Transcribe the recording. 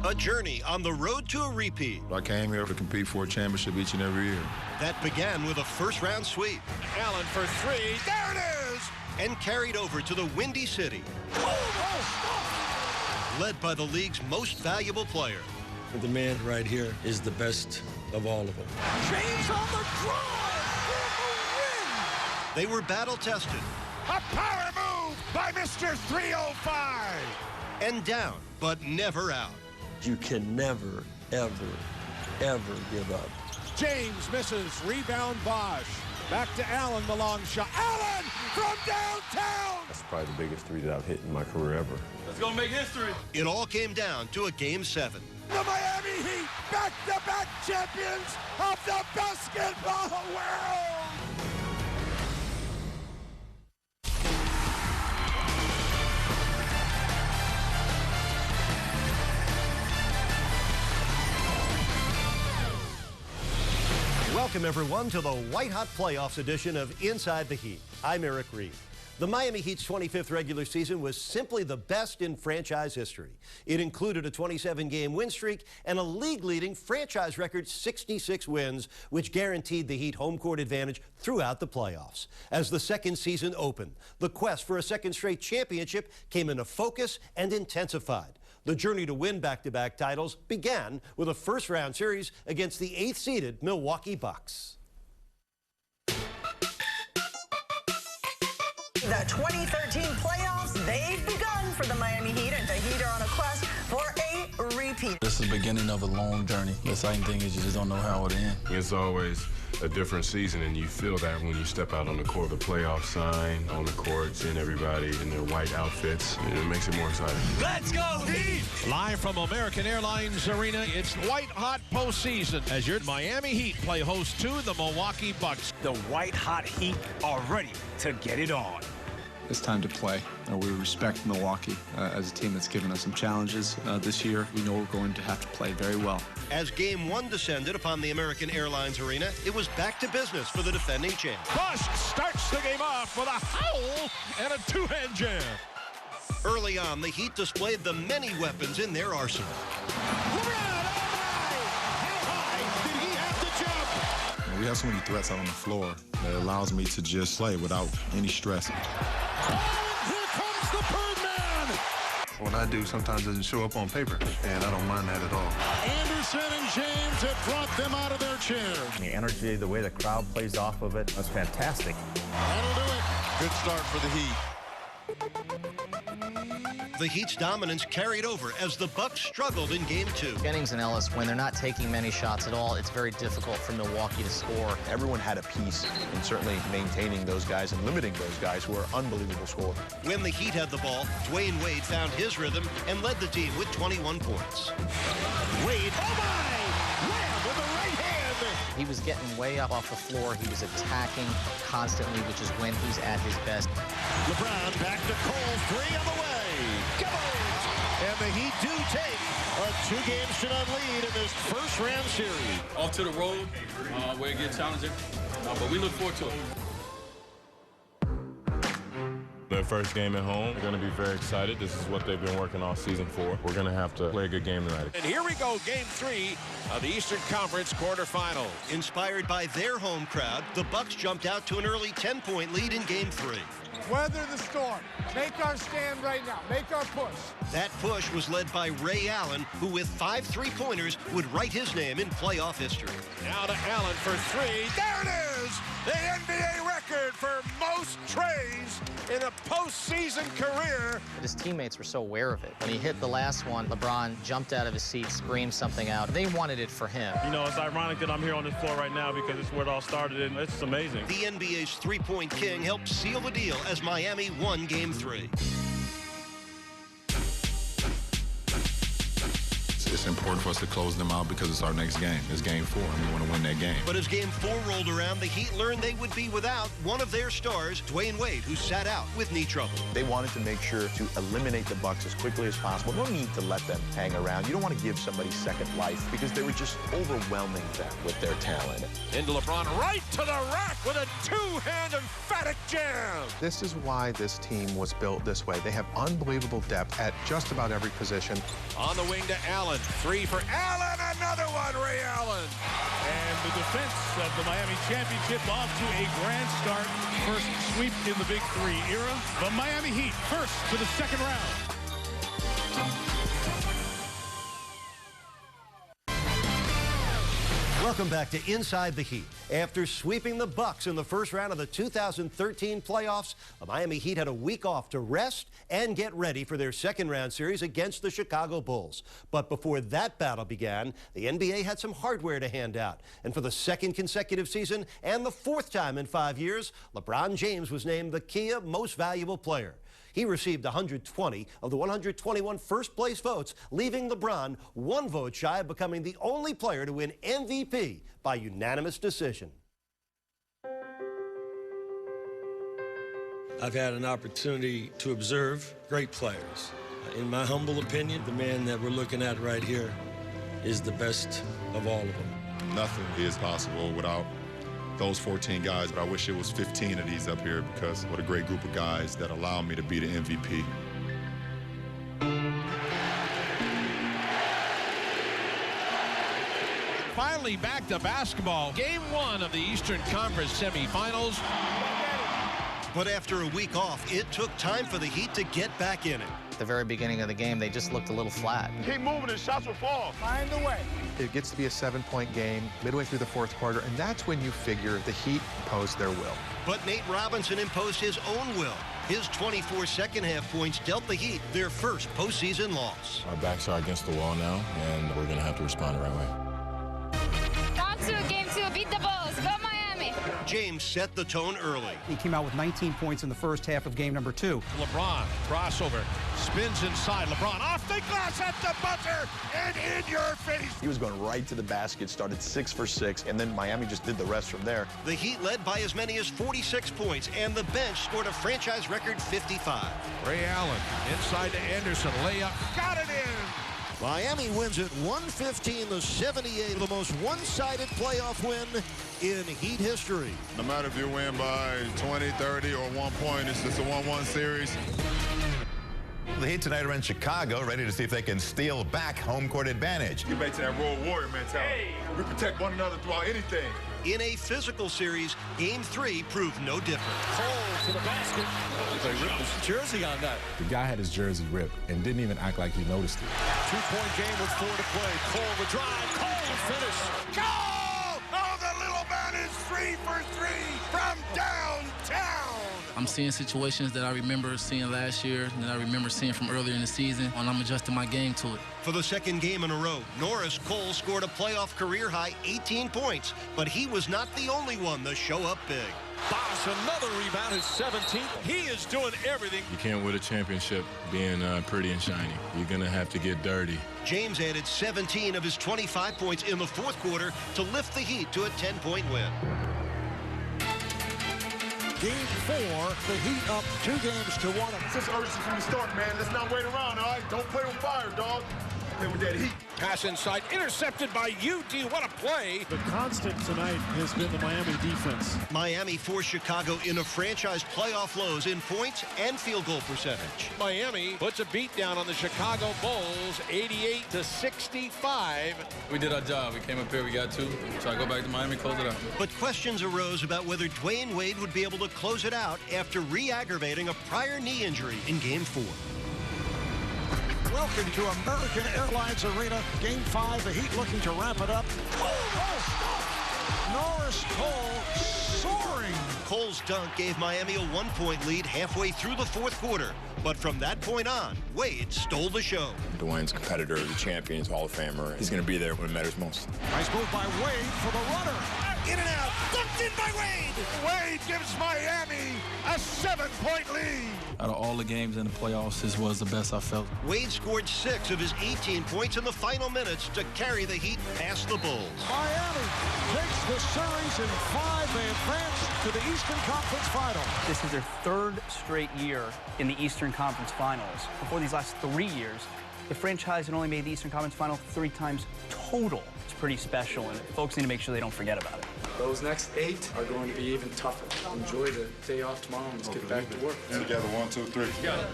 A journey on the road to a repeat. I came here to compete for a championship each and every year. That began with a first-round sweep. Allen for three. There it is! And carried over to the Windy City. Led by the league's most valuable player. The man right here is the best of all of them. James on the drive for the win! They were battle-tested. A power move by Mr. 305! And down, but never out. You can never, ever, ever give up. James misses. Rebound Bosch. Back to Allen, the long shot. Allen from downtown! That's probably the biggest three that I've hit in my career ever. Let's go make history. It all came down to a Game 7. The Miami Heat, back-to-back champions of the basketball world! Welcome, everyone, to the White-Hot Playoffs edition of Inside the Heat. I'm Eric Reed. The Miami Heat's 25th regular season was simply the best in franchise history. It included a 27-game win streak and a league-leading franchise record 66 wins, which guaranteed the Heat home court advantage throughout the playoffs. As the second season opened, the quest for a second straight championship came into focus and intensified. The journey to win back-to-back titles began with a first-round series against the 8th-seeded Milwaukee Bucks. The 2013 playoffs, they've begun for the Miami Heat, and the Heat are on a quest for a repeat. This is the beginning of a long journey. The exciting thing is you just don't know how it'll end. It's always a different season, and you feel that when you step out on the court. The playoff sign on the court, seeing everybody in their white outfits, it makes it more exciting. Let's go Heat! Live from American Airlines Arena, it's white-hot postseason as your Miami Heat play host to the Milwaukee Bucks. The white-hot Heat are ready to get it on. It's time to play. We respect Milwaukee as a team that's given us some challenges this year. We know we're going to have to play very well. As Game 1 descended upon the American Airlines Arena, it was back to business for the defending champ. Bosch starts the game off with a howl and a two-hand jam. Early on, the Heat displayed the many weapons in their arsenal. LeBron, how high did he have to jump? We have so many threats out on the floor that allows me to just play without any stress. Here comes the Birdman! What I do sometimes doesn't show up on paper, and I don't mind that at all. Anderson and James have brought them out of their chairs. The energy, the way the crowd plays off of it, that's fantastic. That'll do it. Good start for the Heat. The Heat's dominance carried over as the Bucks struggled in Game 2. Jennings and Ellis, when they're not taking many shots at all, it's very difficult for Milwaukee to score. Everyone had a piece in certainly maintaining those guys and limiting those guys who are unbelievable scorers. When the Heat had the ball, Dwayne Wade found his rhythm and led the team with 21 points. Wade, oh my! Wham with the right hand! He was getting way up off the floor. He was attacking constantly, which is when he's at his best. LeBron back to Cole, three on the way. And the Heat do take a 2-game-to-none lead in this first-round series. Off to the road, where it gets challenging, but we look forward to it. Their first game at home, they're going to be very excited. This is what they've been working all season for. We're going to have to play a good game tonight. And here we go, Game 3 of the Eastern Conference quarterfinals. Inspired by their home crowd, the Bucks jumped out to an early 10-point lead in Game 3. Weather the storm. Make our stand right now. Make our push. That push was led by Ray Allen, who with 5 3-pointers would write his name in playoff history. Now to Allen for three. There it is! The NBA record for most trays in a postseason career. His teammates were so aware of it. When he hit the last one, LeBron jumped out of his seat, screamed something out. They wanted it for him. You know, it's ironic that I'm here on this floor right now because it's where it all started, and it's amazing. The NBA's three-point king helped seal the deal as Miami won Game 3. It's important for us to close them out because it's our next game. It's Game 4, and we want to win that game. But as Game 4 rolled around, the Heat learned they would be without one of their stars, Dwayne Wade, who sat out with knee trouble. They wanted to make sure to eliminate the Bucks as quickly as possible. No need to let them hang around. You don't want to give somebody second life because they were just overwhelming them with their talent. Into LeBron, right to the rack with a two-hand emphatic jam. This is why this team was built this way. They have unbelievable depth at just about every position. On the wing to Allen. Allen. Three for Allen. Another one, Ray Allen. And the defense of the Miami championship off to a grand start. First sweep in the Big Three era. The Miami Heat first to the second round. Welcome back to Inside the Heat. After sweeping the Bucks in the first round of the 2013 playoffs, the Miami Heat had a week off to rest and get ready for their second round series against the Chicago Bulls. But before that battle began, the NBA had some hardware to hand out. And for the second consecutive season and the fourth time in 5 years, LeBron James was named the Kia Most Valuable Player. He received 120 of the 121 first-place votes, leaving LeBron 1 vote shy of becoming the only player to win MVP by unanimous decision. I've had an opportunity to observe great players. In my humble opinion, the man that we're looking at right here is the best of all of them. Nothing is possible without those 14 guys, but I wish it was 15 of these up here because what a great group of guys that allow me to be the MVP. Finally back to basketball. Game 1 of the Eastern Conference semifinals. But after a week off, it took time for the Heat to get back in it. At the very beginning of the game, they just looked a little flat. Keep moving, his shots will fall. Find the way. It gets to be a 7-point game midway through the fourth quarter, and that's when you figure the Heat impose their will. But Nate Robinson imposed his own will. His 24 second-half points dealt the Heat their first postseason loss. Our backs are against the wall now, and we're going to have to respond the right way. Round 2, game 2, beat the Bulls. Go Miami. James set the tone early. He came out with 19 points in the first half of game number 2. LeBron, crossover, spins inside. LeBron off the glass at the buzzer and in your face. He was going right to the basket, started 6 for 6, and then Miami just did the rest from there. The Heat led by as many as 46 points, and the bench scored a franchise record 55. Ray Allen inside to Anderson, layup, got it in. Miami wins it 115-78, the most one-sided playoff win in Heat history. No matter if you win by 20, 30, or 1 point, it's just a 1-1 series. The Heat tonight are in Chicago, ready to see if they can steal back home court advantage. Get back to that Road Warrior mentality. We protect one another throughout anything. In a physical series, Game 3 proved no different. Cole to the basket. They ripped his jersey on that. The guy had his jersey ripped and didn't even act like he noticed it. 2-point game with 4 to play. Cole the drive. Cole the finish. Cole! Oh, the little man is 3 for 3 from downtown. I'm seeing situations that I remember seeing last year and that I remember seeing from earlier in the season, and I'm adjusting my game to it. For the second game in a row, Norris Cole scored a playoff career-high 18 points, but he was not the only one to show up big. Bosh, another rebound, his 17th. He is doing everything. You can't win a championship being pretty and shiny. You're going to have to get dirty. James added 17 of his 25 points in the fourth quarter to lift the Heat to a 10-point win. Game 4, the Heat up 2 games to 1. It's just urgency from the start, man. Let's not wait around, all right? Don't play with fire, dog. Play with that heat. Pass inside, intercepted by UD. What a play. The constant tonight has been the Miami defense. Miami forced Chicago into franchise playoff lows in points and field goal percentage. Miami puts a beat down on the Chicago Bulls, 88-65. We did our job. We came up here, we got 2. Try to go back to Miami, close it out. But questions arose about whether Dwayne Wade would be able to close it out after re-aggravating a prior knee injury in Game 4. Welcome to American Airlines Arena. Game 5, the Heat looking to wrap it up. Norris Cole soaring. Cole's dunk gave Miami a 1-point lead halfway through the fourth quarter. But from that point on, Wade stole the show. Dwayne's competitor, the champions, Hall of Famer. He's going to be there when it matters most. Nice move by Wade for the runner. In and out. Dunked in by Wade. Wade gives Miami a 7-point lead. Out of all the games in the playoffs, this was the best I felt. Wade scored 6 of his 18 points in the final minutes to carry the Heat past the Bulls. Miami takes the series in 5. They advance to the Eastern Conference Final. This is their 3rd straight year in the Eastern Conference Finals. Before these last 3 years, the franchise had only made the Eastern Conference Final 3 times total. It's pretty special, and folks need to make sure they don't forget about it. Those next 8 are going to be even tougher. Enjoy the day off tomorrow and let's get back to work. Together, 1, 2, 3. Got it.